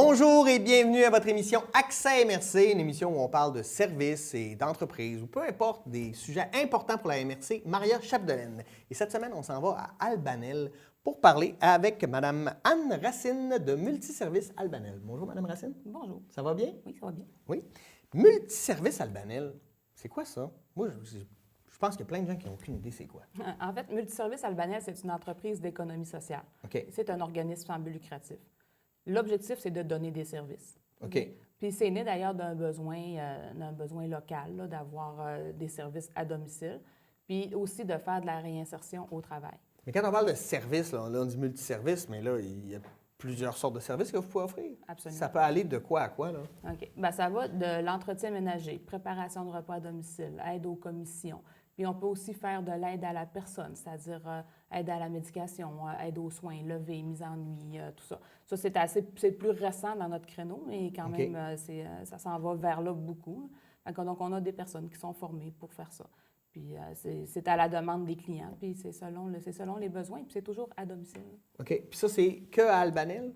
Bonjour et bienvenue à votre émission Accès MRC, une émission où on parle de services et d'entreprises ou peu importe des sujets importants pour la MRC, Maria Chapdelaine. Et cette semaine, on s'en va à Albanel pour parler avec Mme Anne Racine de Multiservices Albanel. Bonjour Mme Racine. Bonjour. Ça va bien? Oui, ça va bien. Oui. Multiservices Albanel, c'est quoi ça? Moi, je pense qu'il y a plein de gens qui n'ont aucune idée c'est quoi. En fait, Multiservices Albanel, c'est une entreprise d'économie sociale. OK. C'est un organisme sans but lucratif. L'objectif, c'est de donner des services. OK. Puis c'est né d'ailleurs d'un besoin local, là, d'avoir des services à domicile, puis aussi de faire de la réinsertion au travail. Mais quand on parle de services, là, on dit multiservices, mais là, il y a plusieurs sortes de services que vous pouvez offrir. Absolument. Ça peut aller de quoi à quoi, là? OK. Bien, ça va de l'entretien ménager, préparation de repas à domicile, aide aux commissions. Puis on peut aussi faire de l'aide à la personne, c'est-à-dire aide à la médication, aide aux soins, levée, mise en nuit, tout ça. Ça, c'est plus récent dans notre créneau, mais quand OK. même, ça s'en va vers là beaucoup. Donc, on a des personnes qui sont formées pour faire ça. Puis c'est à la demande des clients, puis c'est selon les besoins, puis c'est toujours à domicile. OK. Puis ça, c'est que à Albanel?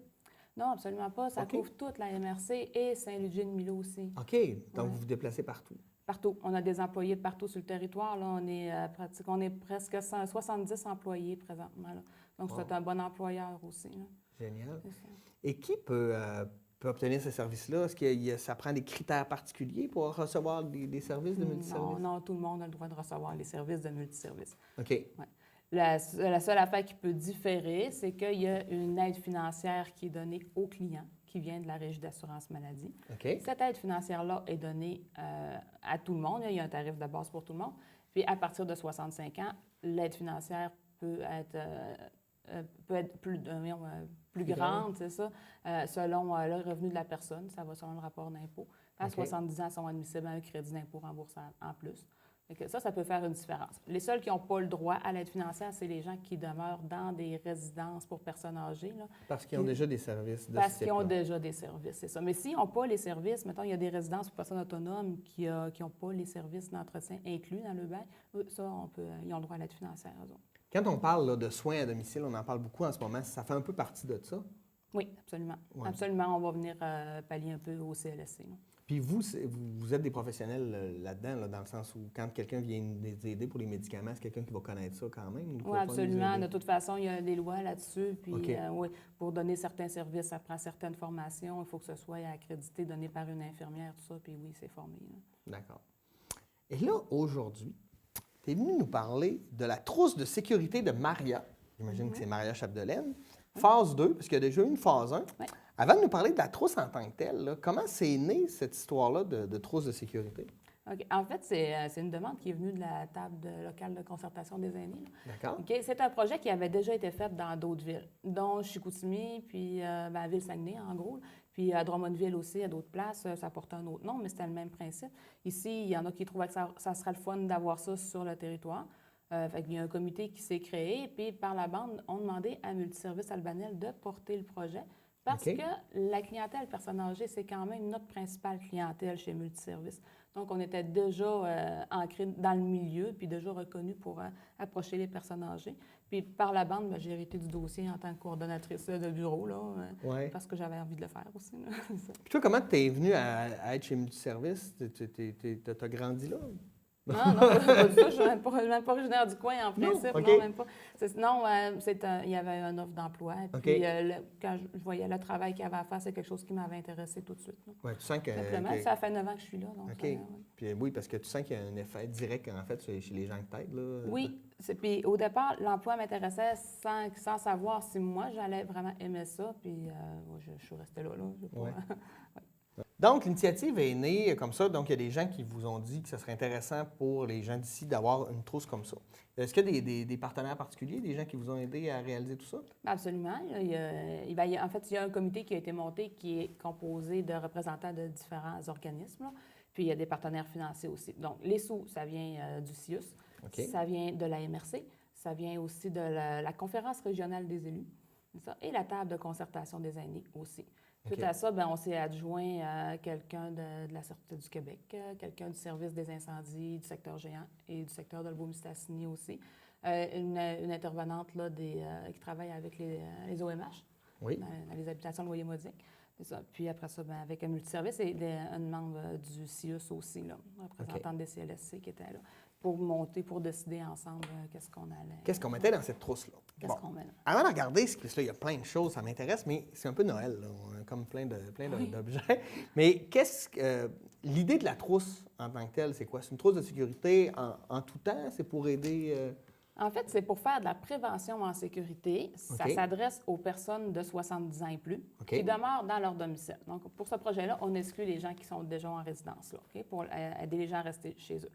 Non, absolument pas. Ça OK. couvre toute la MRC et Saint-Ludger-de-Milo aussi. OK. Donc, vous vous déplacez partout. Partout. On a des employés partout sur le territoire. Là, on est presque 70 employés présentement. Là. Donc, Wow. c'est un bon employeur aussi. Là. Génial. C'est ça. Et qui peut obtenir ce service-là? Est-ce que ça prend des critères particuliers pour recevoir des services de multiservices? Non, tout le monde a le droit de recevoir les services de multiservices. OK. Ouais. La seule affaire qui peut différer, c'est qu'il y a une aide financière qui est donnée aux clients qui vient de la Régie d'assurance maladie. OK. Cette aide financière-là est donnée à tout le monde. Il y a un tarif de base pour tout le monde. Puis, à partir de 65 ans, l'aide financière peut être plus grande, c'est ça, selon le revenu de la personne. Ça va selon le rapport d'impôt. À OK. 70 ans, sont admissibles à un crédit d'impôt remboursable en plus. Ça peut faire une différence. Les seuls qui n'ont pas le droit à l'aide financière, c'est les gens qui demeurent dans des résidences pour personnes âgées. Là, Parce qu'ils ont déjà des services de parce ce qu'ils ont type-là. déjà des services, c'est ça. Mais s'ils n'ont pas les services, mettons, il y a des résidences pour personnes autonomes qui n'ont pas les services d'entretien inclus dans le bail, ça, ils ont le droit à l'aide financière, eux autres. Quand on parle là, de soins à domicile, on en parle beaucoup en ce moment. Ça fait un peu partie de ça. Oui, absolument. Ouais. Absolument, on va venir pallier un peu au CLSC. Là. Puis vous êtes des professionnels là-dedans, là, dans le sens où quand quelqu'un vient nous aider pour les médicaments, c'est quelqu'un qui va connaître ça quand même? Oui, absolument. De toute façon, il y a des lois là-dessus. Puis, OK. oui, pour donner certains services, ça prend certaines formations. Il faut que ce soit accrédité, donné par une infirmière, tout ça. Puis oui, c'est formé. Là. D'accord. Et là, aujourd'hui, tu es venu nous parler de la trousse de sécurité de Maria. J'imagine que c'est Maria Chapdelaine. Phase 2, parce qu'il y a déjà eu une phase 1. Oui. Avant de nous parler de la trousse en tant que telle, là, comment c'est né cette histoire-là de trousse de sécurité? OK. En fait, c'est une demande qui est venue de la table locale de concertation des aînés. Là. D'accord? OK. C'est un projet qui avait déjà été fait dans d'autres villes, dont Chicoutimi, puis la Ville-Saguenay, en gros. Puis à Drummondville aussi, à d'autres places, ça portait un autre nom, mais c'était le même principe. Ici, il y en a qui trouvaient que ça serait le fun d'avoir ça sur le territoire. Il y a un comité qui s'est créé, puis par la bande, on demandait à Multiservices Albanel de porter le projet parce OK. que la clientèle personne âgée, c'est quand même notre principale clientèle chez Multiservices. Donc, on était déjà ancré dans le milieu, puis déjà reconnu pour approcher les personnes âgées. Puis par la bande, j'ai hérité du dossier en tant que coordonnatrice de bureau, là, Ouais. parce que j'avais envie de le faire aussi. Là. Puis toi, comment tu es venu à être chez Multiservice? Tu as grandi là? Non, pas du tout. Je ne suis même pas originaire du coin, en principe. OK. Non, même pas. Il y avait une offre d'emploi. Puis, OK. quand je voyais le travail qu'il y avait à faire, c'est quelque chose qui m'avait intéressé tout de suite. Là. Oui, tu sens que. Simplement, ça fait 9 ans que je suis là. Donc, OK. Puis oui, parce que tu sens qu'il y a un effet direct, en fait, chez les gens que t'aides, là. Oui. Puis au départ, l'emploi m'intéressait sans savoir si moi, j'allais vraiment aimer ça. Puis je suis restée là. J'ai pas- Ouais. Donc, l'initiative est née comme ça. Donc, il y a des gens qui vous ont dit que ce serait intéressant pour les gens d'ici d'avoir une trousse comme ça. Est-ce qu'il y a des partenaires particuliers, des gens qui vous ont aidé à réaliser tout ça? Absolument. En fait, il y a un comité qui a été monté qui est composé de représentants de différents organismes. Là. Puis, il y a des partenaires financiers aussi. Donc, les sous, ça vient du CIUS, OK. ça vient de la MRC, ça vient aussi de la Conférence régionale des élus, c'est ça, et la table de concertation des aînés aussi. OK. Suite à ça, on s'est adjoint à quelqu'un de la Sûreté du Québec, quelqu'un du service des incendies, du secteur géant et du secteur de l'Albo-Mistassini aussi. Une intervenante là, qui travaille avec les OMH Oui. dans les habitations de loyer modique. C'est ça. Puis après ça, ben, avec un multiservice et un membre du CIUS aussi, là, représentante des CLSC qui était là, pour monter, pour décider ensemble qu'est-ce qu'on allait. Qu'est-ce qu'on mettait dans cette trousse-là? Qu'est-ce qu'on met là? Avant de regarder, parce que là, il y a plein de choses, ça m'intéresse, mais c'est un peu Noël, là. On a comme plein d'objets. Mais l'idée de la trousse en tant que telle, c'est quoi? C'est une trousse de sécurité en tout temps? C'est pour aider... En fait, c'est pour faire de la prévention en sécurité. Ça s'adresse aux personnes de 70 ans et plus qui demeurent dans leur domicile. Donc, pour ce projet-là, on exclut les gens qui sont déjà en résidence, là, pour aider les gens à rester chez eux.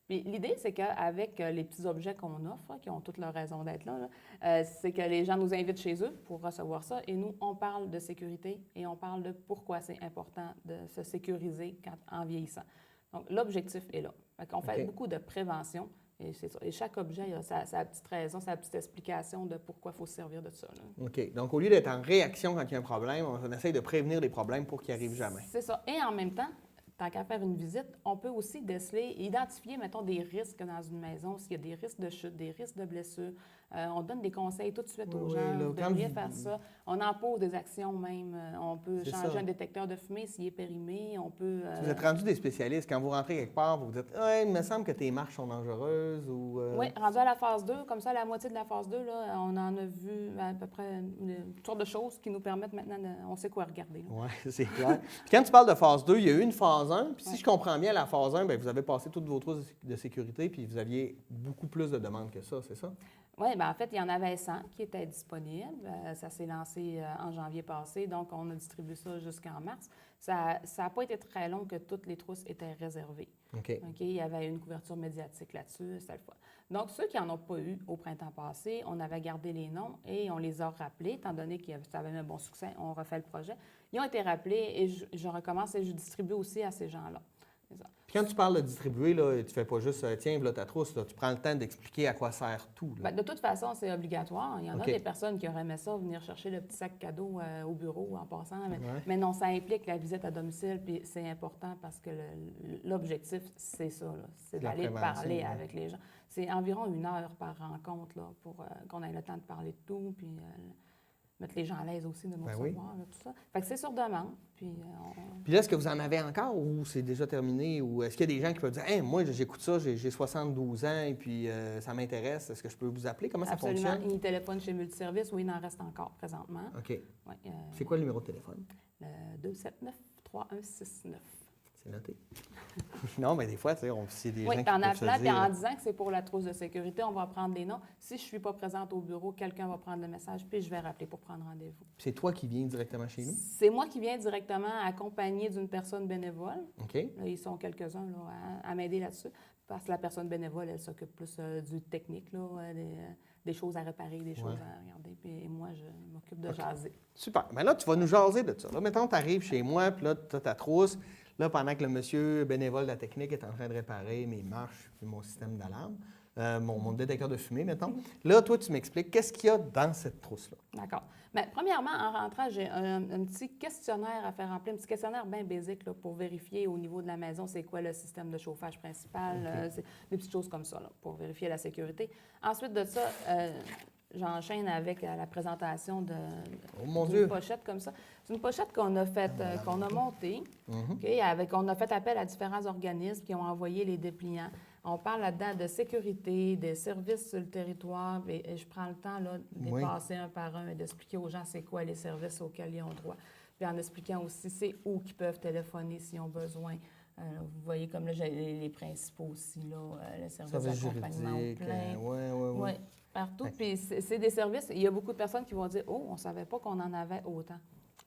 Puis l'idée, c'est qu'avec les petits objets qu'on offre, qui ont toute leur raison d'être là, c'est que les gens nous invitent chez eux pour recevoir ça. Et nous, on parle de sécurité et on parle de pourquoi c'est important de se sécuriser en vieillissant. Donc, l'objectif est là. On fait beaucoup de prévention. Et c'est ça. Et chaque objet a sa petite raison, sa petite explication de pourquoi il faut se servir de ça, là. OK. Donc, au lieu d'être en réaction quand il y a un problème, on essaye de prévenir les problèmes pour qu'ils n'arrivent jamais. C'est ça. Et en même temps, tant qu'à faire une visite, on peut aussi déceler, identifier, mettons, des risques dans une maison, s'il y a des risques de chute, des risques de blessures. On donne des conseils tout de suite aux gens. Vous devriez faire ça. On en pose des actions même. On peut changer un détecteur de fumée s'il est périmé. On peut... Vous êtes rendu des spécialistes. Quand vous rentrez quelque part, vous vous dites « il me semble que tes marches sont dangereuses » ou... Oui, rendu à la phase 2, comme ça, la moitié de la phase 2, là, on en a vu à peu près toutes sortes de choses qui nous permettent maintenant, on sait quoi regarder. Oui, c'est clair. Puis quand tu parles de phase 2, il y a eu une phase 1. Puis si je comprends bien, la phase 1, bien, vous avez passé toutes vos trousses de sécurité puis vous aviez beaucoup plus de demandes que ça, c'est ça? Oui, bien en fait, il y en avait 100 qui étaient disponibles. Ça s'est lancé en janvier passé, donc on a distribué ça jusqu'en mars. Ça n'a pas été très long que toutes les trousses étaient réservées. OK. Il y avait une couverture médiatique là-dessus, c'était le fun. Donc, ceux qui n'en ont pas eu au printemps passé, on avait gardé les noms et on les a rappelés, étant donné que ça avait eu un bon succès, on refait le projet. Ils ont été rappelés et je recommence et je distribue aussi à ces gens-là. Puis quand tu parles de distribuer, là, tu ne fais pas juste « tiens, voilà ta trousse », là, tu prends le temps d'expliquer à quoi sert tout. Bien, de toute façon, c'est obligatoire. Il y en a des personnes qui auraient aimé ça, venir chercher le petit sac cadeau au bureau en passant. Mais non, ça implique la visite à domicile, puis c'est important parce que l'objectif, c'est ça, c'est d'aller parler avec les gens. C'est environ 1 heure par rencontre là, pour qu'on ait le temps de parler de tout, puis mettre les gens à l'aise aussi de nous recevoir, là, tout ça. Fait que c'est sur demande. Puis là, est-ce que vous en avez encore ou c'est déjà terminé? Ou est-ce qu'il y a des gens qui peuvent dire hey, moi, j'écoute ça, j'ai 72 ans et puis ça m'intéresse. Est-ce que je peux vous appeler? Comment ça fonctionne? Absolument. Ils téléphonent chez Multiservice. Oui, il en reste encore présentement. OK. Ouais, c'est quoi le numéro de téléphone? Le 279-3169. C'est noté. Non, mais des fois, tu sais, c'est des gens qui en peuvent se dire... puis en disant que c'est pour la trousse de sécurité, on va prendre des noms. Si je ne suis pas présente au bureau, quelqu'un va prendre le message, puis je vais rappeler pour prendre rendez-vous. C'est toi qui viens directement chez nous? C'est moi qui viens directement accompagné d'une personne bénévole. OK. Là, ils sont quelques-uns là, à m'aider là-dessus, parce que la personne bénévole, elle s'occupe plus du technique, là, des choses à réparer, des choses à regarder. Puis moi, je m'occupe de jaser. Super. Bien là, tu vas nous jaser de ça. Là, mettons, tu arrives chez moi, puis là, tu as ta trousse. Là, pendant que le monsieur bénévole de la technique est en train de réparer mes marches puis mon système d'alarme, mon détecteur de fumée, mettons, là, toi, tu m'expliques qu'est-ce qu'il y a dans cette trousse-là. D'accord. Bien, premièrement, en rentrant, j'ai un petit questionnaire à faire remplir, un petit questionnaire bien basique là, pour vérifier au niveau de la maison c'est quoi le système de chauffage principal, c'est des petites choses comme ça là, pour vérifier la sécurité. Ensuite de ça, j'enchaîne avec la présentation d'une pochette comme ça. C'est une pochette qu'on a faite, qu'on a montée. On a fait appel à différents organismes qui ont envoyé les dépliants. On parle là-dedans de sécurité, des services sur le territoire, et je prends le temps là, de les passer un par un et d'expliquer aux gens c'est quoi les services auxquels ils ont droit. Puis en expliquant aussi c'est où qu'ils peuvent téléphoner s'ils ont besoin. Vous voyez comme là, j'ai les principaux aussi, là, le service d'accompagnement au plein. Oui. Partout. Puis c'est des services. Il y a beaucoup de personnes qui vont dire oh, on ne savait pas qu'on en avait autant.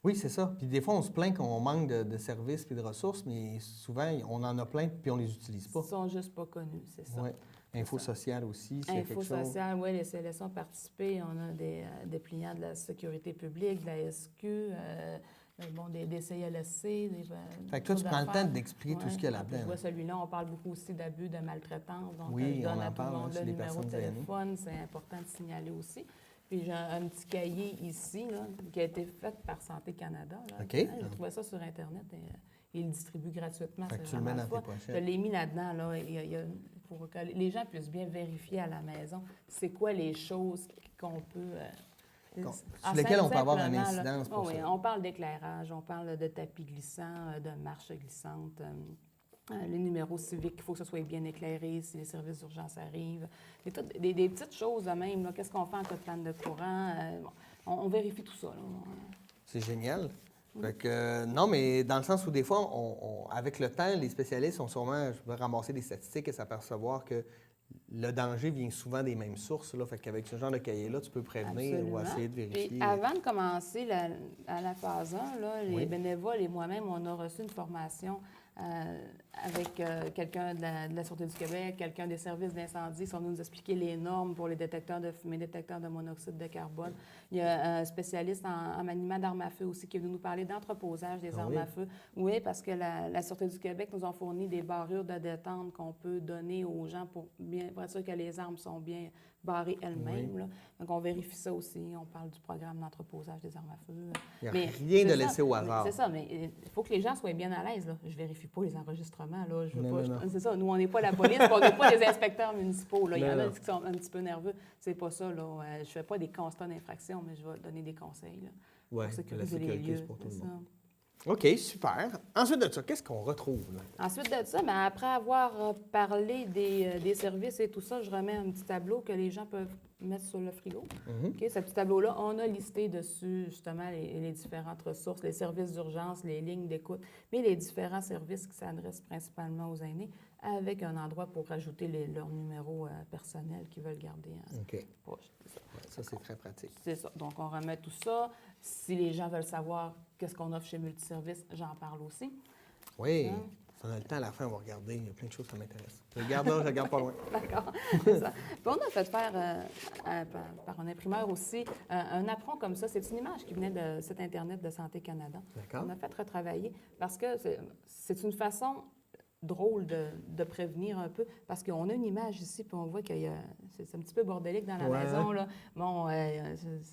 Oui, c'est ça. Puis des fois, on se plaint qu'on manque de services puis de ressources, mais souvent, on en a plein puis on les utilise pas. Ils sont juste pas connus, c'est ça. Oui. Info sociale aussi, c'est quelque chose. Info sociale, oui, les CLSC ont participé. On a des pliants de la sécurité publique, de la SQ, des CLSC. Fait que toi, tu prends le temps d'expliquer tout ce qu'il y a là-dedans. Je vois celui-là, on parle beaucoup aussi d'abus, de maltraitance. Donc, oui, je donne on à en tout le parle, monde le numéro de téléphone. C'est important de signaler aussi. Puis j'ai un petit cahier ici, là, qui a été fait par Santé Canada. Là. OK. J'ai trouvé ça sur Internet et ils le distribuent gratuitement. Fait que tu le mets dans tes pochettes. Je l'ai mis là-dedans, là, pour que les gens puissent bien vérifier à la maison c'est quoi les choses qu'on peut sur lesquels on peut avoir une simplement, incidence pour oui, ça. on parle d'éclairage, on parle de tapis glissants, de marches glissantes, les numéros civiques, il faut que ce soit bien éclairé si les services d'urgence arrivent. Des petites choses de même. là. Qu'est-ce qu'on fait en cas de panne de courant? On vérifie tout ça. Là. C'est génial. Fait que, non, mais dans le sens où des fois, avec le temps, les spécialistes ont sûrement ramassé des statistiques et s'apercevoir que le danger vient souvent des mêmes sources. Là. Fait qu'avec ce genre de cahier-là, tu peux prévenir Absolument. ou essayer de vérifier. Puis avant de commencer à la phase 1, là, les Oui. bénévoles et moi-même, on a reçu une formation avec quelqu'un de la Sûreté du Québec, quelqu'un des services d'incendie, qui sont venus nous expliquer les normes pour les détecteurs de fumée, détecteurs de monoxyde de carbone. Il y a un spécialiste en maniement d'armes à feu aussi qui est venu nous parler d'entreposage des armes à feu. Oui, parce que la Sûreté du Québec nous a fourni des barrures de détente qu'on peut donner aux gens pour être sûr que les armes sont bien barrées elles-mêmes. Là. Donc, on vérifie ça aussi. On parle du programme d'entreposage des armes à feu. Il n'y a rien de c'est laissé au hasard. C'est ça, mais il faut que les gens soient bien à l'aise. Là. Je vérifie pas les enregistrements. Là. Je veux Non, pas, non, non. C'est ça. Nous, on n'est pas la police, on n'est pas des inspecteurs municipaux. Là. Il y en Non, a non. qui sont un petit peu nerveux. C'est pas ça. Là. Je ne fais pas des constats d'infraction, mais je vais donner des conseils là, Ouais, pour la sécuriser les sécurité, lieux. c'est pour tout C'est le ça. monde. OK, super. Ensuite de ça, qu'est-ce qu'on retrouve? Là? Ensuite de ça, bien, après avoir parlé des services et tout ça, je remets un petit tableau que les gens peuvent mettre sur le frigo. OK, ce petit tableau-là, on a listé dessus justement les différentes ressources, les services d'urgence, les lignes d'écoute, mais les différents services qui s'adressent principalement aux aînés, avec un endroit pour rajouter leurs numéros personnels qu'ils veulent garder en OK. poche. C'est ça. Ouais, ça, c'est très pratique. C'est ça. Donc, on remet tout ça. Si les gens veulent savoir qu'est-ce qu'on offre chez Multiservice, j'en parle aussi. Oui. Si on a le temps, à la fin, on va regarder. Il y a plein de choses qui m'intéressent. Je regarde là, je regarde pas loin. D'accord. C'est ça. Puis on a fait faire par un imprimeur aussi un apron comme ça. C'est une image qui venait de site Internet de Santé Canada. D'accord. On a fait retravailler parce que c'est une façon drôle de prévenir un peu, parce qu'on a une image ici, puis on voit que c'est un petit peu bordélique dans la maison. Là. Bon,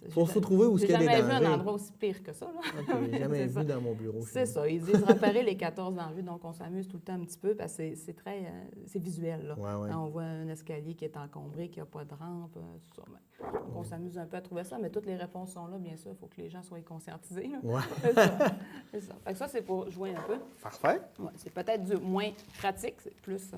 Faut se trouver où il y a des J'ai jamais vu dangers. un endroit aussi pire que ça. Là. OK, jamais C'est vu ça. dans mon bureau. C'est ça. Ils disent repérer les 14 dangers, donc on s'amuse tout le temps un petit peu, parce que c'est très c'est visuel. Là. Ouais, ouais. On voit un escalier qui est encombré, qui n'a pas de rampe, tout ça. Donc on s'amuse un peu à trouver ça, mais toutes les réponses sont là, bien sûr. Il faut que les gens soient conscientisés. Là. Ouais. C'est ça. C'est ça. Fait que ça, c'est pour jouer un peu. Parfait. Ouais, c'est peut-être du moins pratique, c'est plus...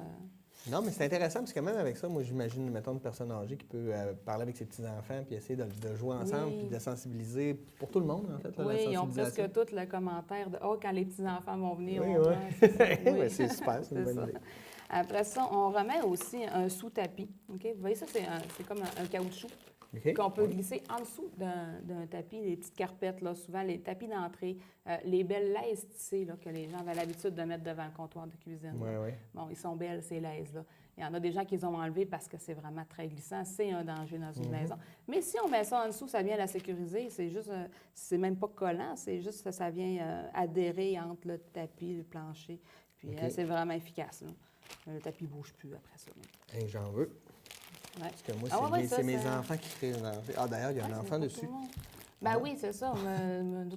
Non, mais c'est intéressant parce que même avec ça, moi, j'imagine, mettons, une personne âgée qui peut parler avec ses petits-enfants puis essayer de jouer ensemble Oui. puis de sensibiliser pour tout le monde, en fait, là, la Oui, ils ont sensibilisation. presque tous le commentaire de « Oh, quand les petits-enfants vont venir, Oui, on oui. va. C'est ça. Oui, Oui. c'est super, c'est une C'est bonne ça. idée. Après ça, on remet aussi un sous-tapis. OK? Vous voyez, ça, c'est comme un caoutchouc OK? qu'on peut glisser en dessous d'un tapis, les petites carpettes, là, souvent les tapis d'entrée, les belles laises tissées là, que les gens avaient l'habitude de mettre devant le comptoir de cuisine. Oui, oui. Bon, ils sont belles, ces laises-là. Il y en a des gens qui les ont enlevées parce que c'est vraiment très glissant. C'est un danger dans une maison. Mais si on met ça en dessous, ça vient la sécuriser. C'est juste, c'est même pas collant, c'est juste que ça vient adhérer entre le tapis et le plancher. Puis OK. c'est vraiment efficace. Là. Le tapis ne bouge plus après ça. Hey, j'en veux. Ouais. Parce que moi, Ah ouais, ça, c'est mes ça- enfants qui créent un danger. Ah, d'ailleurs, il y a Ouais, un c'est enfant pour dessus. tout le monde. Ben oui, c'est ça.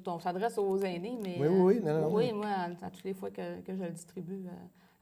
On s'adresse aux aînés, mais... Oui, oui, oui. Non, non, oui, mais- moi, à toutes les fois que je le distribue,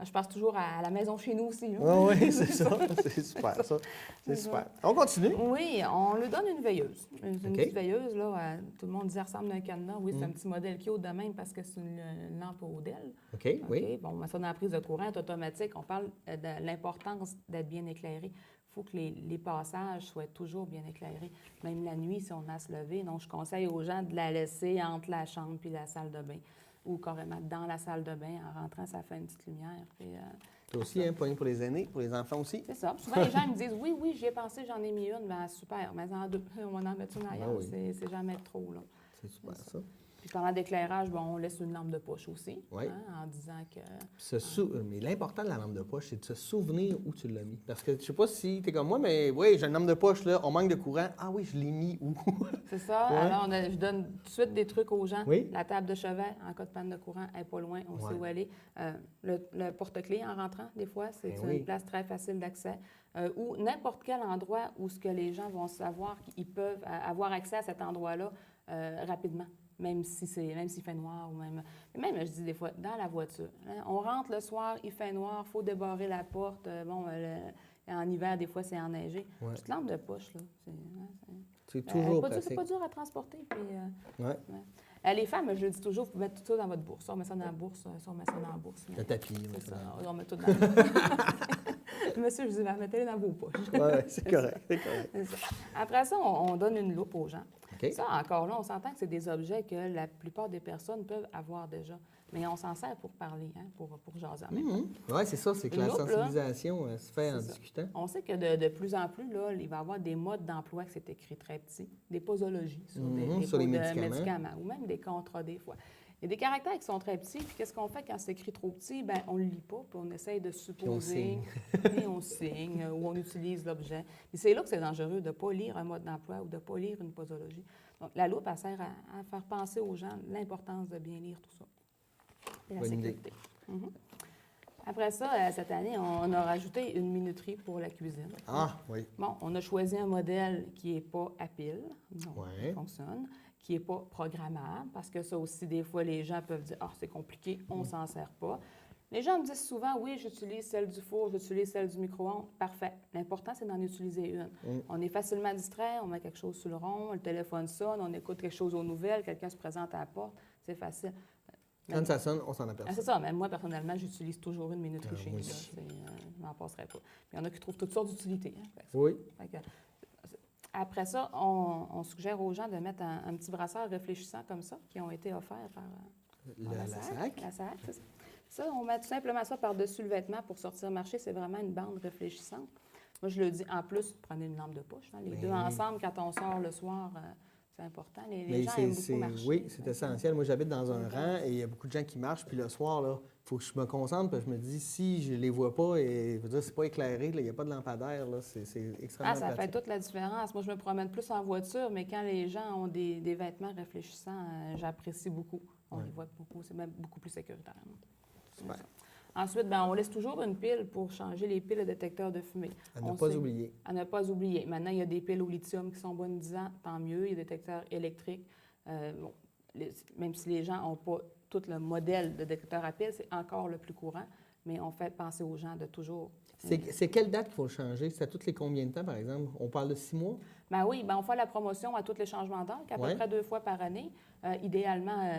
je passe toujours à la maison chez nous aussi. là. Oui, oui, c'est ça. C'est super, ça. C'est C'est super. ça. On continue. Oui, on lui donne une veilleuse. Une OK. petite veilleuse, là, tout le monde dit, elle ressemble à un cadenas. Oui, c'est un petit modèle cute de même parce que c'est une lampe au DEL. OK, oui. OK, bon, on met ça dans la prise de courant, c'est automatique. On parle de l'importance d'être bien éclairé. Il faut que les passages soient toujours bien éclairés, même la nuit si on a à se lever. Donc, je conseille aux gens de la laisser entre la chambre puis la salle de bain, ou carrément dans la salle de bain. En rentrant, ça fait une petite lumière. Puis, Toi aussi, hein, poignée pour les aînés, pour les enfants aussi. c'est ça. Puis souvent, les gens me disent oui, j'y ai pensé, j'en ai mis une. Bien, super, mais en deux. On va en mettre une ailleurs. Ah oui. C'est jamais trop. Là. C'est super, C'est ça. Puis parlant d'éclairage, bon, on laisse une lampe de poche aussi, Oui. en disant que... Mais l'important de la lampe de poche, c'est de se souvenir où tu l'as mis. Parce que je sais pas si tu es comme moi, mais oui, j'ai une lampe de poche, là, on manque de courant. Ah oui, je l'ai mis où? C'est ça. Ouais. Alors, je donne tout de suite des trucs aux gens. Oui. La table de chevet, en cas de panne de courant, elle n'est pas loin, on Ouais. sait où elle est. Le porte-clés en rentrant, des fois, c'est Ben une oui. place très facile d'accès. Ou n'importe quel endroit où ce que les gens vont savoir qu'ils peuvent avoir accès à cet endroit-là rapidement. Même s'il fait noir ou même... Même, je dis des fois, dans la voiture. Hein, on rentre le soir, il fait noir, il faut débarrer la porte. En hiver, des fois, c'est enneigé. Ouais. Petite lampe de poche, là. C'est toujours C'est pratique. pas dur à transporter. Puis, Ouais. les femmes, je le dis toujours, vous mettez tout ça dans votre bourse. On met ça dans la bourse, ça, on met ça dans la bourse. Le tapis. C'est ça, on met tout dans la bourse. Monsieur, je dis, mettez-les dans vos poches. Oui, c'est correct. C'est correct. C'est ça. Après ça, on donne une loupe aux gens. OK. Ça, encore là, on s'entend que c'est des objets que la plupart des personnes peuvent avoir déjà. Mais on s'en sert pour parler, pour jaser en même temps. Oui, c'est ça, c'est que la Une loupe, là, sensibilisation se fait en c'est ça. discutant. On sait que de plus en plus, là, il va y avoir des modes d'emploi que c'est écrit très petit, des posologies sur des sur les pots de médicaments. ou même des contrats des fois. Il y a des caractères qui sont très petits, puis qu'est-ce qu'on fait quand c'est écrit trop petit? Bien, on ne le lit pas, puis on essaye de supposer, et on signe, ou on utilise l'objet. Puis c'est là que c'est dangereux de ne pas lire un mode d'emploi ou de ne pas lire une posologie. Donc, la loupe, elle sert à faire penser aux gens l'importance de bien lire tout ça. Et la Bonne sécurité. Après ça, cette année, on a rajouté une minuterie pour la cuisine. Ah, oui. Bon, on a choisi un modèle qui n'est pas à pile, non, Ouais. qui fonctionne, qui n'est pas programmable, parce que ça aussi, des fois, les gens peuvent dire « Ah, c'est compliqué, on ne s'en sert pas ». Les gens me disent souvent « Oui, j'utilise celle du four, j'utilise celle du micro-ondes ». Parfait. L'important, c'est d'en utiliser une. On est facilement distrait, on met quelque chose sur le rond, le téléphone sonne, on écoute quelque chose aux nouvelles, quelqu'un se présente à la porte, c'est facile. Quand ça sonne, on s'en Ah, aperçoit. c'est ça, même moi, personnellement, j'utilise toujours une minuterie chez moi nous. aussi. Je m'en passerai pas. Puis il y en a qui trouvent toutes sortes d'utilités. Oui. Après ça, on suggère aux gens de mettre un petit brasseur réfléchissant comme ça, qui ont été offerts par La SAC. La SAC, c'est ça. Ça, on met tout simplement ça par-dessus le vêtement pour sortir marcher. C'est vraiment une bande réfléchissante. Moi, je le dis, en plus, prenez une lampe de poche. Hein. Les deux ensemble, quand on sort le soir, c'est important. Les gens aiment beaucoup marcher. Oui, c'est essentiel. Moi, j'habite dans un rang et il y a beaucoup de gens qui marchent. Puis le soir, il faut que je me concentre. Puis je me dis, si je ne les vois pas, et je veux dire, c'est pas éclairé, il n'y a pas de lampadaire, c'est extrêmement Ça fait pratique. toute la différence. Moi, je me promène plus en voiture, mais quand les gens ont des vêtements réfléchissants, j'apprécie beaucoup. On les voit beaucoup. C'est même beaucoup plus sécuritaire. Super. Ensuite, on laisse toujours une pile pour changer les piles de détecteurs de fumée. À ne pas oublier. À ne pas oublier. Maintenant, il y a des piles au lithium qui sont bonnes 10 ans, tant mieux. Il y a des détecteurs électriques. Même si les gens n'ont pas tout le modèle de détecteur à piles, c'est encore le plus courant, mais on fait penser aux gens de toujours... C'est quelle date qu'il faut changer? C'est à tous les combien de temps, par exemple? On parle de 6 mois? Oui, on fait la promotion à tous les changements d'heure, à peu près 2 fois par année. Idéalement,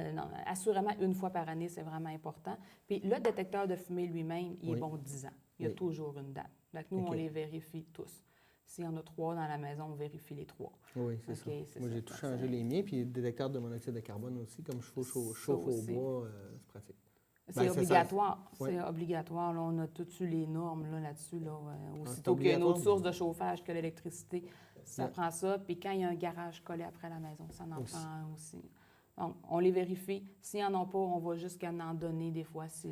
assurément, 1 fois par année, c'est vraiment important. Puis le détecteur de fumée lui-même, il est bon 10 ans. Il y a toujours une date. Donc, nous, on les vérifie tous. S'il y en a 3 dans la maison, on vérifie les 3. Oui, c'est ça. Moi, j'ai tout changé les miens, puis le détecteur de monoxyde de carbone aussi, comme je chauffe au bois, c'est pratique. C'est obligatoire. C'est obligatoire. Là, on a toutes les normes là-dessus. Aussitôt qu'il y a une autre source de chauffage que l'électricité, ça prend ça. Puis quand il y a un garage collé après la maison, ça en prend aussi. Donc, on les vérifie. S'ils n'en ont pas, on va jusqu'à en donner des fois si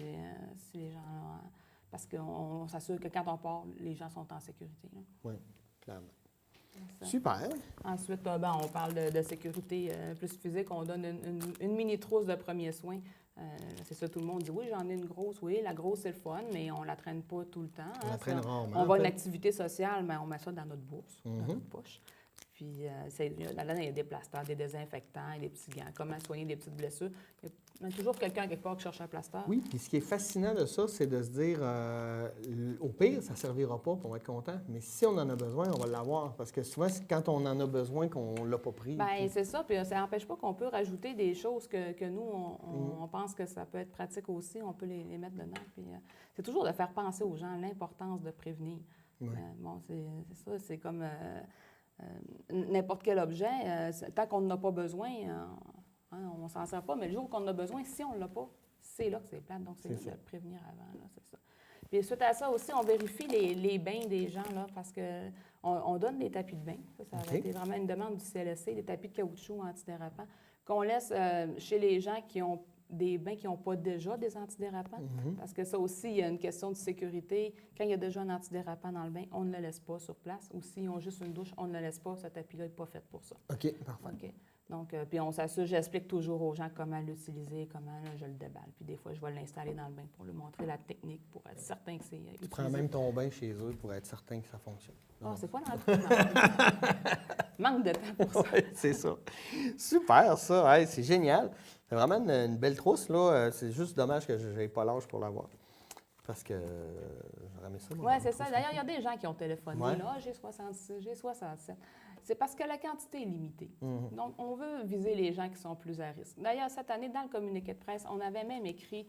les gens... parce qu'on s'assure que quand on part, les gens sont en sécurité. Oui, clairement. Super. Ensuite, on parle de sécurité plus physique. On donne une mini-trousse de premiers soins. C'est ça, tout le monde dit, oui, j'en ai une grosse. Oui, la grosse, c'est le fun, mais on ne la traîne pas tout le temps. On la traîne rarement. On va à une activité sociale, mais on met ça dans notre bourse, dans notre poche. Puis là-dedans, il y a des plasters, des désinfectants, des petits gants, comment soigner des petites blessures. Il y a toujours quelqu'un quelque part qui cherche un plaster. Oui, puis ce qui est fascinant de ça, c'est de se dire, au pire, ça ne servira pas, puis on va être content. Mais si on en a besoin, on va l'avoir. Parce que souvent, c'est quand on en a besoin qu'on ne l'a pas pris. Bien, c'est ça. Puis ça n'empêche pas qu'on peut rajouter des choses que nous, on pense que ça peut être pratique aussi. On peut les mettre dedans. Puis c'est toujours de faire penser aux gens l'importance de prévenir. Oui. C'est ça. C'est comme n'importe quel objet. Tant qu'on n'en a pas besoin... on ne s'en sert pas, mais le jour qu'on en a besoin, si on ne l'a pas, c'est là que c'est plate. Donc, c'est de le prévenir avant, là, c'est ça. Puis suite à ça aussi, on vérifie les bains des gens, là, parce qu'on donne des tapis de bain. Ça a été vraiment une demande du CLSC, des tapis de caoutchouc antidérapants, qu'on laisse chez les gens qui ont des bains qui n'ont pas déjà des antidérapants. Parce que ça aussi, il y a une question de sécurité. Quand il y a déjà un antidérapant dans le bain, on ne le laisse pas sur place. Ou s'ils ont juste une douche, on ne le laisse pas. Ce tapis-là n'est pas fait pour ça. OK, parfait. OK. Donc, puis on s'assure, j'explique toujours aux gens comment l'utiliser, comment je le déballe. Puis des fois, je vais l'installer dans le bain pour lui montrer la technique, pour être certain que c'est utilisé. Tu prends même ton bain chez eux pour être certain que ça fonctionne. C'est pas dans le temps. Manque de temps pour ça. Oui, c'est ça. Super, ça. Ouais, c'est génial. C'est vraiment une belle trousse, là. C'est juste dommage que je n'ai pas l'âge pour l'avoir. Parce que j'aurais aimé ça. Oui, c'est ça. D'ailleurs, il y a des gens qui ont téléphoné. Ouais. Là, j'ai 66, j'ai 67. C'est parce que la quantité est limitée. Mhm. Donc, on veut viser les gens qui sont plus à risque. D'ailleurs, cette année, dans le communiqué de presse, on avait même écrit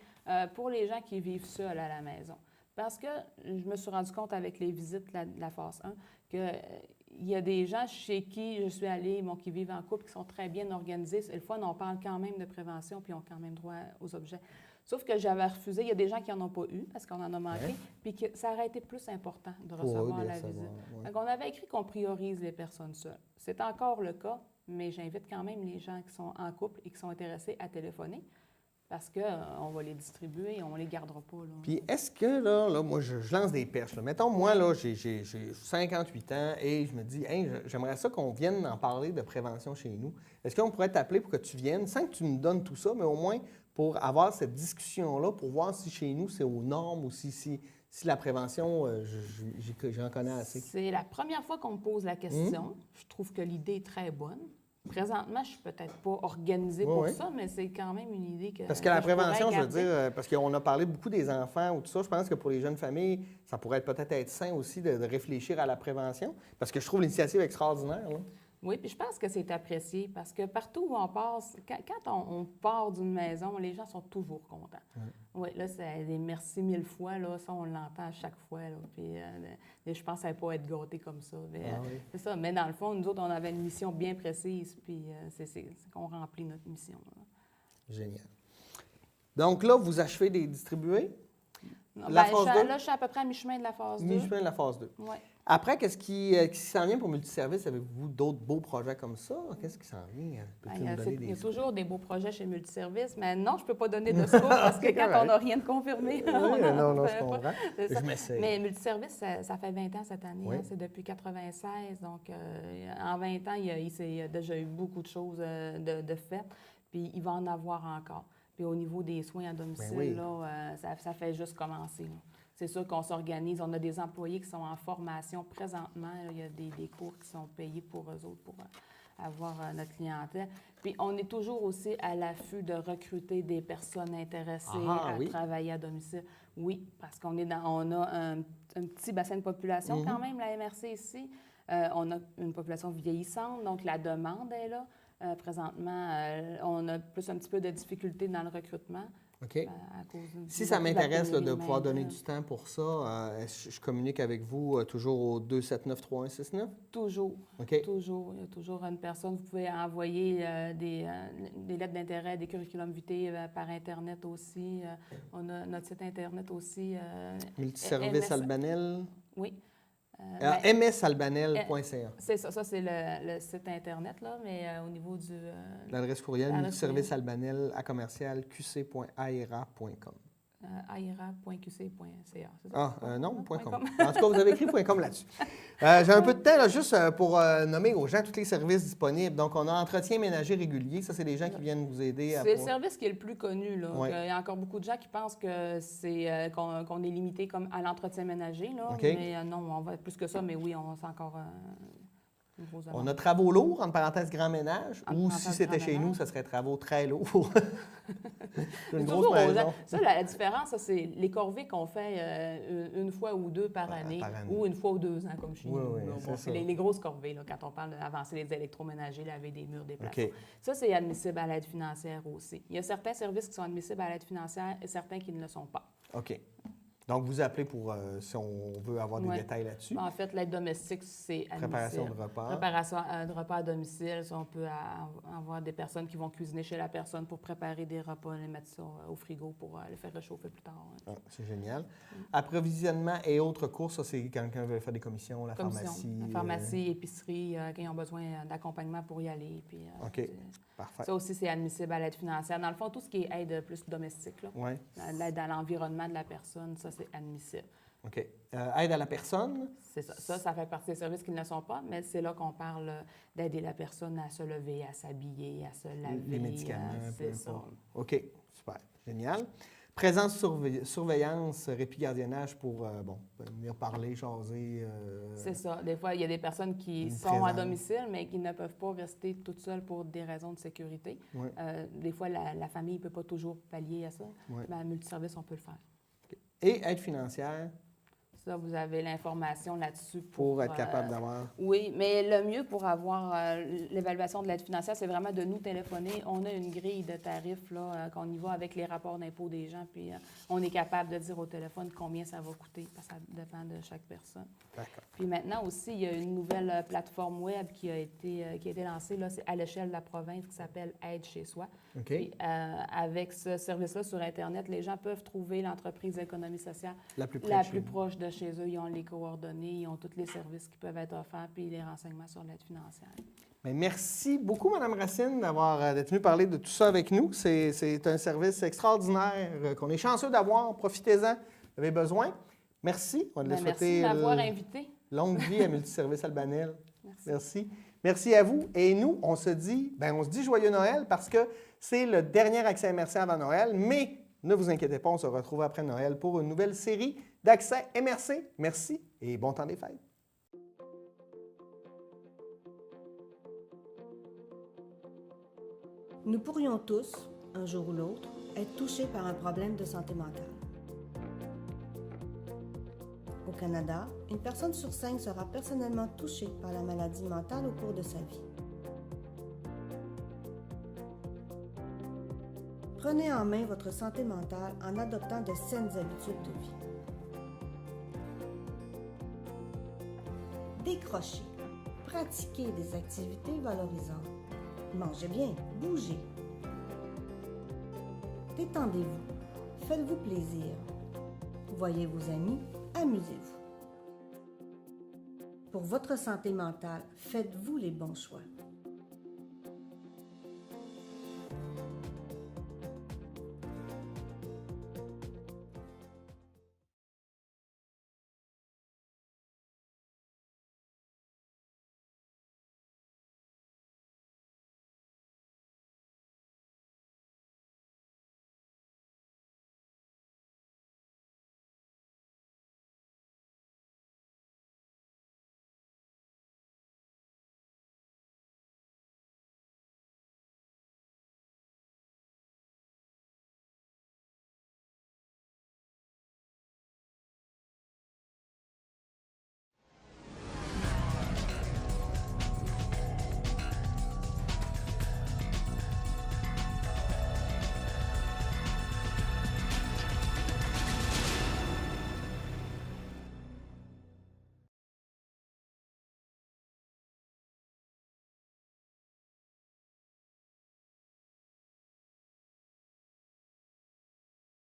pour les gens qui vivent seuls à la maison. Parce que je me suis rendu compte avec les visites de la phase 1 qu'il y a des gens chez qui je suis allée, qui vivent en couple, qui sont très bien organisés. Le fois, on parle quand même de prévention, puis ils ont quand même droit aux objets. Sauf que j'avais refusé. Il y a des gens qui n'en ont pas eu parce qu'on en a manqué, Ouais. puis que ça aurait été plus important de Pour eux, recevoir de la recevoir, visite. ouais. Donc, on avait écrit qu'on priorise les personnes seules. C'est encore le cas, mais j'invite quand même les gens qui sont en couple et qui sont intéressés à téléphoner parce qu'on va les distribuer et on ne les gardera pas. Là. Puis est-ce que, là moi, je lance des perches. Là. Mettons, moi, là, j'ai 58 ans et je me dis, hey, j'aimerais ça qu'on vienne en parler de prévention chez nous. Est-ce qu'on pourrait t'appeler pour que tu viennes, sans que tu nous donnes tout ça, mais au moins pour avoir cette discussion-là, pour voir si chez nous, c'est aux normes ou si la prévention, j'en connais assez. C'est la première fois qu'on me pose la question. Je trouve que l'idée est très bonne. Présentement, je ne suis peut-être pas organisée pour ça, mais c'est quand même une idée que. Parce que la prévention, je veux garder. dire, parce qu'on a parlé beaucoup des enfants ou tout ça, je pense que pour les jeunes familles, ça pourrait peut-être être sain aussi de réfléchir à la prévention, parce que je trouve l'initiative extraordinaire. Là. Oui, puis je pense que c'est apprécié parce que partout où on passe, quand on part d'une maison, les gens sont toujours contents. Oui, là, c'est des merci 1000 fois, là, ça, on l'entend à chaque fois. Là, puis je pense que ça ne va pas être gâté comme ça. Mais, c'est ça. Mais dans le fond, nous autres, on avait une mission bien précise, puis c'est qu'on remplit notre mission. Là. Génial. Donc là, vous achevez des distribués? Non, La phase 2? Là, je suis à peu près à mi-chemin de la phase 2. Mi-chemin de la phase 2. Oui. Après, qu'est-ce qui s'en vient pour Multiservice? Avez-vous d'autres beaux projets comme ça? Qu'est-ce qui s'en vient? Peux-tu nous donner Il y a des toujours des beaux projets chez Multiservice, mais non, je ne peux pas donner de scoop parce que quand on n'a rien de confirmé, non, je comprends. C'est ça. Je m'essaye. Mais Multiservice, ça fait 20 ans cette année. Oui. Hein, c'est depuis 96. Donc, en 20 ans, il y a déjà eu beaucoup de choses de faites. Puis, il va en avoir encore. Puis, au niveau des soins à domicile, là, ça fait juste commencer. Là. C'est sûr qu'on s'organise. On a des employés qui sont en formation présentement. Là, il y a des cours qui sont payés pour eux autres pour avoir notre clientèle. Puis, on est toujours aussi à l'affût de recruter des personnes intéressées à travailler à domicile. Oui, parce qu'on a un petit bassin de population quand même, la MRC ici. On a une population vieillissante, donc la demande est là. Présentement, on a plus un petit peu de difficulté dans le recrutement. OK. À cause si ça m'intéresse de pouvoir donner du temps pour ça, je communique avec vous toujours au 279-3169? Toujours. OK. Toujours. Il y a toujours une personne. Vous pouvez envoyer des lettres d'intérêt, des curriculum vitae par Internet aussi. On a notre site Internet aussi. Multiservice Albanel? Oui. msalbanel.ca. C'est ça. Ça, c'est le site Internet, là, mais au niveau du... L'adresse courriel, multiservicealbanel@qc.aera.com. aera.qc.ca. Non, .com. En tout cas, vous avez écrit .com là-dessus. J'ai un peu de temps là, juste pour nommer aux gens tous les services disponibles. Donc, on a entretien ménager régulier. Ça, c'est des gens qui viennent vous aider à... C'est le service qui est le plus connu. Là. Ouais. Il y a encore beaucoup de gens qui pensent que c'est qu'on est limité comme à l'entretien ménager. Là. Okay. Mais non, on va être plus que ça. Mais oui, c'est encore une grosse On a travaux lourds, entre parenthèses, grand ménage. Ou si c'était chez ménage. nous, ça serait travaux très lourds. C'est une grosse toujours maison. Ça, la différence, ça, c'est les corvées qu'on fait une fois ou deux par année, ou une fois ou 2 ans, comme chez nous. Oui, Bon, c'est les grosses corvées, là, quand on parle d'avancer les électroménagers, laver des murs, des plafonds. Okay. Ça, c'est admissible à l'aide financière aussi. Il y a certains services qui sont admissibles à l'aide financière et certains qui ne le sont pas. OK. Donc, vous appelez pour, si on veut avoir des détails là-dessus. En fait, l'aide domestique, c'est admissible. Préparation de repas. Préparation de repas à domicile. Ça, on peut avoir des personnes qui vont cuisiner chez la personne pour préparer des repas, les mettre ça au frigo pour les faire réchauffer plus tard. Ah, c'est génial. Approvisionnement et autres courses, ça, c'est quand quelqu'un veut faire des commissions, la pharmacie. La pharmacie, épicerie, quand ils ont besoin d'accompagnement pour y aller. Puis, OK. Parfait. Ça aussi, c'est admissible à l'aide financière. Dans le fond, tout ce qui est aide plus domestique, l'aide à l'environnement de la personne, ça, c'est admissible. OK. Aide à la personne? C'est ça. Ça fait partie des services qui ne le sont pas, mais c'est là qu'on parle d'aider la personne à se lever, à s'habiller, à se laver. Les médicaments, c'est ça. OK. Super. Génial. Présence, surveillance, répit, gardiennage pour venir parler, jaser. C'est ça. Des fois, il y a des personnes qui sont à domicile, mais qui ne peuvent pas rester toutes seules pour des raisons de sécurité. Ouais. Des fois, la famille ne peut pas toujours pallier à ça. Ouais. À Multiservice, on peut le faire. Et aide financière Ça, vous avez l'information là-dessus pour être capable d'avoir. Oui, mais le mieux pour avoir l'évaluation de l'aide financière, c'est vraiment de nous téléphoner. On a une grille de tarifs là, qu'on y va avec les rapports d'impôts des gens, puis on est capable de dire au téléphone combien ça va coûter, parce que ça dépend de chaque personne. D'accord. Puis maintenant aussi, il y a une nouvelle plateforme web qui a été lancée, là, c'est à l'échelle de la province, qui s'appelle Aide chez soi. OK. Puis, avec ce service-là sur Internet, les gens peuvent trouver l'entreprise d'économie sociale La plus proche de chez eux. Ils ont les coordonnées, ils ont tous les services qui peuvent être offerts, puis les renseignements sur l'aide financière. Bien, merci beaucoup, Mme Racine, d'être venue parler de tout ça avec nous. C'est un service extraordinaire qu'on est chanceux d'avoir. Profitez-en, vous avez besoin. Merci. On va Merci de m'avoir invité. Longue vie à Multiservice Albanel. Merci. Merci. Merci à vous. Et nous, on se dit joyeux Noël parce que c'est le dernier accès MRC avant Noël, mais ne vous inquiétez pas, on se retrouve après Noël pour une nouvelle série d'accès MRC. Merci et bon temps des fêtes. Nous pourrions tous, un jour ou l'autre, être touchés par un problème de santé mentale. Au Canada, une personne sur 5 sera personnellement touchée par la maladie mentale au cours de sa vie. Prenez en main votre santé mentale en adoptant de saines habitudes de vie. Décrochez. Pratiquez des activités valorisantes. Mangez bien, bougez. Détendez-vous. Faites-vous plaisir. Voyez vos amis, amusez-vous. Pour votre santé mentale, faites-vous les bons choix.